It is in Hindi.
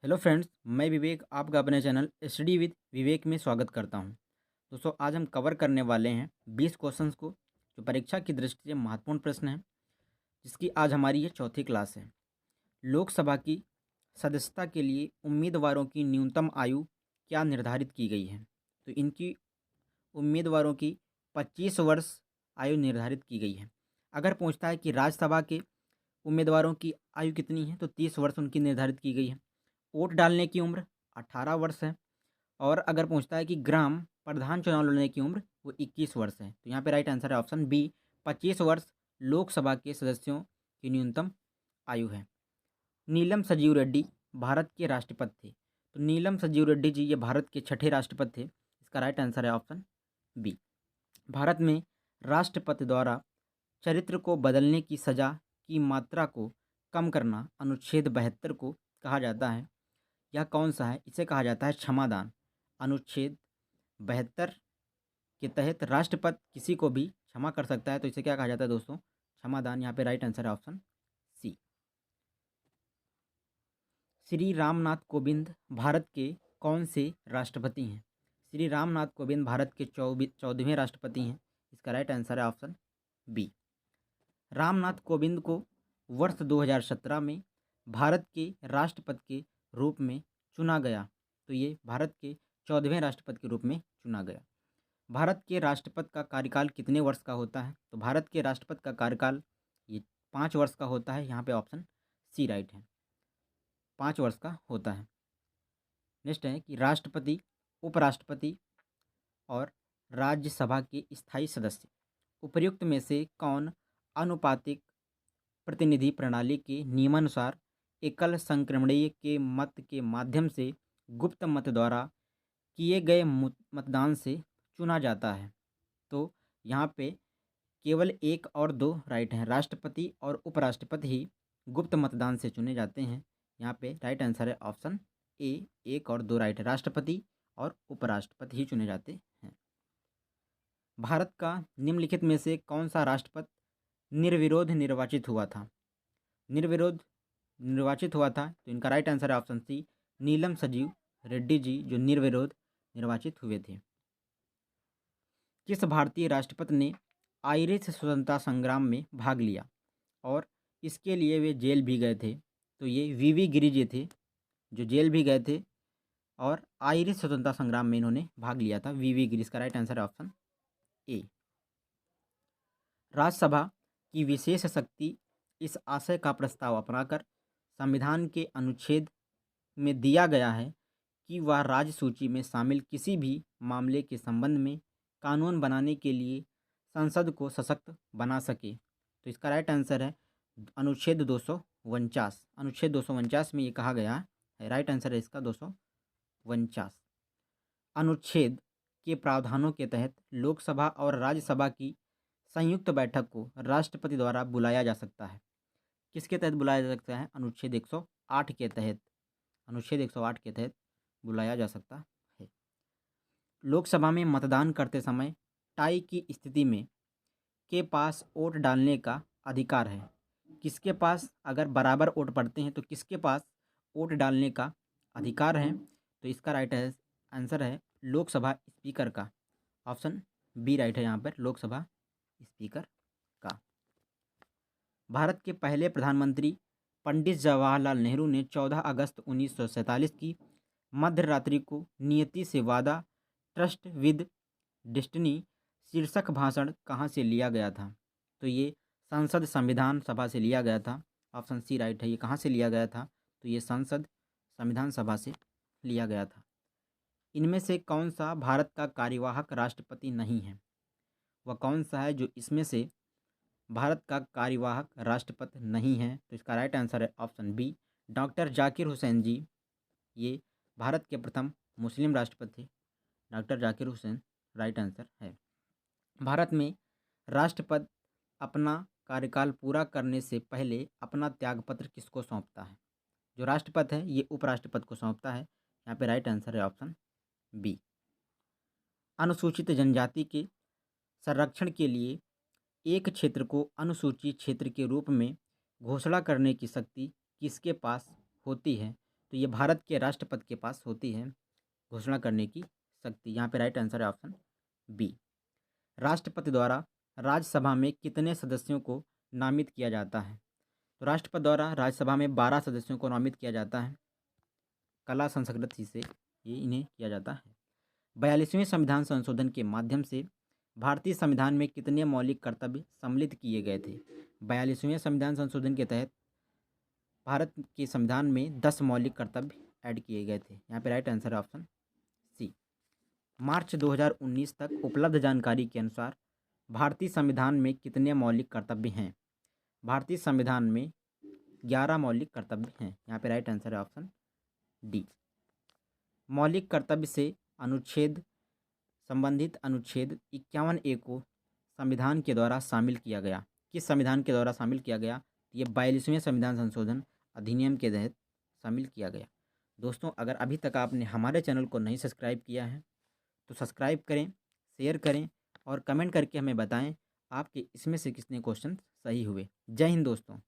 हेलो फ्रेंड्स, मैं विवेक आपका अपने चैनल स्टडी विद विवेक में स्वागत करता हूं। दोस्तों, आज हम कवर करने वाले हैं 20 क्वेश्चंस को, जो परीक्षा की दृष्टि से महत्वपूर्ण प्रश्न हैं, जिसकी आज हमारी ये चौथी क्लास है। लोकसभा की सदस्यता के लिए उम्मीदवारों की न्यूनतम आयु क्या निर्धारित की गई है? तो इनकी उम्मीदवारों की 25 वर्ष आयु निर्धारित की गई है। अगर पूछता है कि राज्यसभा के उम्मीदवारों की आयु कितनी है, तो 30 वर्ष उनकी निर्धारित की गई है। वोट डालने की उम्र 18 वर्ष है। और अगर पूछता है कि ग्राम प्रधान चुनाव लड़ने की उम्र, वो 21 वर्ष है। तो यहाँ पे राइट आंसर है ऑप्शन बी, 25 वर्ष लोकसभा के सदस्यों की न्यूनतम आयु है। नीलम संजीव रेड्डी भारत के राष्ट्रपति थे। तो नीलम संजीव रेड्डी जी ये भारत के छठे राष्ट्रपति थे। इसका राइट आंसर है ऑप्शन बी। भारत में राष्ट्रपति द्वारा चरित्र को बदलने की सजा की मात्रा को कम करना अनुच्छेद 72 को कहा जाता है। यह कौन सा है? इसे कहा जाता है क्षमादान। अनुच्छेद 72 के तहत राष्ट्रपति किसी को भी क्षमा कर सकता है, तो इसे क्या कहा जाता है दोस्तों? क्षमादान। यहाँ पे राइट आंसर है ऑप्शन सी। श्री रामनाथ कोविंद भारत के कौन से राष्ट्रपति हैं? श्री रामनाथ कोविंद भारत के 14वें राष्ट्रपति हैं। इसका राइट आंसर है ऑप्शन बी। रामनाथ कोविंद को वर्ष 2017 में भारत के राष्ट्रपति के रूप में चुना गया। तो ये भारत के 14वें राष्ट्रपति के रूप में चुना गया। भारत के राष्ट्रपति का कार्यकाल कितने वर्ष का होता है? तो भारत के राष्ट्रपति का कार्यकाल ये 5 वर्ष का होता है। यहाँ पे ऑप्शन सी राइट है, 5 वर्ष का होता है। नेक्स्ट है कि राष्ट्रपति, उपराष्ट्रपति और राज्यसभा के स्थायी सदस्य उपर्युक्त में से कौन अनुपातिक प्रतिनिधि प्रणाली के नियमानुसार एकल संक्रमणीय के मत के माध्यम से गुप्त मत द्वारा किए गए मतदान से चुना जाता है? तो यहाँ पे केवल 1 और 2 राइट हैं। राष्ट्रपति और उपराष्ट्रपति ही गुप्त मतदान से चुने जाते हैं। यहाँ पे राइट आंसर है ऑप्शन ए, 1 और 2 राइट है। राष्ट्रपति और उपराष्ट्रपति ही चुने जाते हैं। भारत का निम्नलिखित में से कौन सा राष्ट्रपति निर्विरोध निर्वाचित हुआ था? निर्विरोध निर्वाचित हुआ था, तो इनका राइट आंसर है ऑप्शन सी, नीलम संजीव रेड्डी जी जो निर्विरोध निर्वाचित हुए थे। किस भारतीय राष्ट्रपति ने आयरिश स्वतंत्रता संग्राम में भाग लिया और इसके लिए वे जेल भी गए थे? तो ये वीवी गिरी जी थे जो जेल भी गए थे और आयरिश स्वतंत्रता संग्राम में इन्होंने भाग लिया था। वीवी गिरी। इसका राइट आंसर है ऑप्शन ए। राज्यसभा की विशेष शक्ति इस आशय का प्रस्ताव अपनाकर संविधान के अनुच्छेद में दिया गया है कि वह राज्य सूची में शामिल किसी भी मामले के संबंध में कानून बनाने के लिए संसद को सशक्त बना सके। तो इसका राइट आंसर है अनुच्छेद 249। अनुच्छेद 249 में ये कहा गया है। राइट आंसर है इसका 249। अनुच्छेद के प्रावधानों के तहत लोकसभा और राज्यसभा की संयुक्त बैठक को राष्ट्रपति द्वारा बुलाया जा सकता है। किसके तहत बुलाया जा सकता है? अनुच्छेद 108 के तहत। अनुच्छेद 108 के तहत बुलाया जा सकता है। लोकसभा में मतदान करते समय टाई की स्थिति में के पास वोट डालने का अधिकार है? किसके पास अगर बराबर वोट पड़ते हैं तो किसके पास वोट डालने का अधिकार है? तो इसका राइट आंसर है लोकसभा स्पीकर का। ऑप्शन बी राइट है यहाँ पर, लोकसभा स्पीकर का। भारत के पहले प्रधानमंत्री पंडित जवाहरलाल नेहरू ने 14 अगस्त 1947 की मध्य रात्रि को नियति से वादा ट्रस्ट विद डेस्टिनी शीर्षक भाषण कहाँ से लिया गया था? तो ये संसद संविधान सभा से लिया गया था। ऑप्शन सी राइट है। ये कहाँ से लिया गया था? तो ये संसद संविधान सभा से लिया गया था। इनमें से कौन सा भारत का कार्यवाहक राष्ट्रपति नहीं है? वह कौन सा है जो इसमें से भारत का कार्यवाहक राष्ट्रपति नहीं है? तो इसका राइट आंसर है option B, doctor Zakir Hussain ji. ये भारत के प्रथम मुस्लिम राष्ट्रपति थे, doctor Zakir Hussain right answer है। भारत में राष्ट्रपति अपना कार्यकाल पूरा करने से पहले अपना त्यागपत्र किसको सौंपता है? जो राष्ट्रपति है ये उपराष्ट्रपति को सौंपता है। यहाँ पे राइट आंसर है ऑप्शन बी। अनुसूचित जनजाति के संरक्षण के लिए एक क्षेत्र को अनुसूचित क्षेत्र के रूप में घोषणा करने की शक्ति किसके पास होती है? तो ये भारत के राष्ट्रपति के पास होती है घोषणा करने की शक्ति। यहाँ पे राइट आंसर है ऑप्शन बी। राष्ट्रपति द्वारा राज्यसभा में कितने सदस्यों को नामित किया जाता है? तो राष्ट्रपति द्वारा राज्यसभा में 12 सदस्यों को नामित किया जाता है। कला संस्कृति से ये इन्हें किया जाता है। 42वें संविधान संशोधन के माध्यम से भारतीय संविधान में कितने मौलिक कर्तव्य सम्मिलित किए गए थे? 42वें संविधान संशोधन के तहत भारत के संविधान में 10 मौलिक कर्तव्य ऐड किए गए थे। यहाँ पे राइट आंसर है ऑप्शन सी। मार्च 2019 तक उपलब्ध जानकारी के अनुसार भारतीय संविधान में कितने मौलिक कर्तव्य हैं? भारतीय संविधान में 11 मौलिक कर्तव्य हैं। यहाँ पे राइट आंसर है ऑप्शन डी। मौलिक कर्तव्य से अनुच्छेद संबंधित अनुच्छेद 51A को संविधान के द्वारा शामिल किया गया। किस संविधान के द्वारा शामिल किया गया? ये 42वें संविधान संशोधन अधिनियम के तहत शामिल किया गया। दोस्तों, अगर अभी तक आपने हमारे चैनल को नहीं सब्सक्राइब किया है तो सब्सक्राइब करें, शेयर करें और कमेंट करके हमें बताएं आपके इसमें से कितने क्वेश्चन सही हुए। जय हिंद दोस्तों।